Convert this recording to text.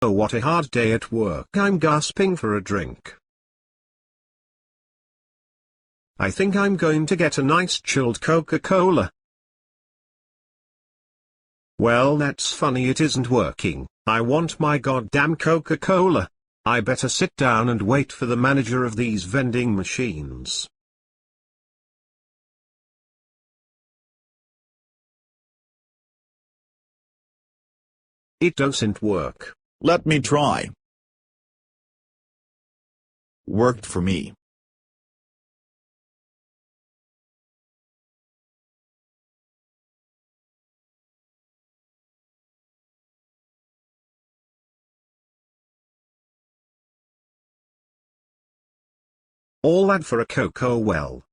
Oh, what a hard day at work. I'm gasping for a drink. I think I'm going to get a nice chilled Coca-Cola. Well, that's funny, it isn't working. I want my goddamn Coca-Cola. I better sit down and wait for the manager of these vending machines. It doesn't work. Let me try. Worked for me. All that for a Coca, well.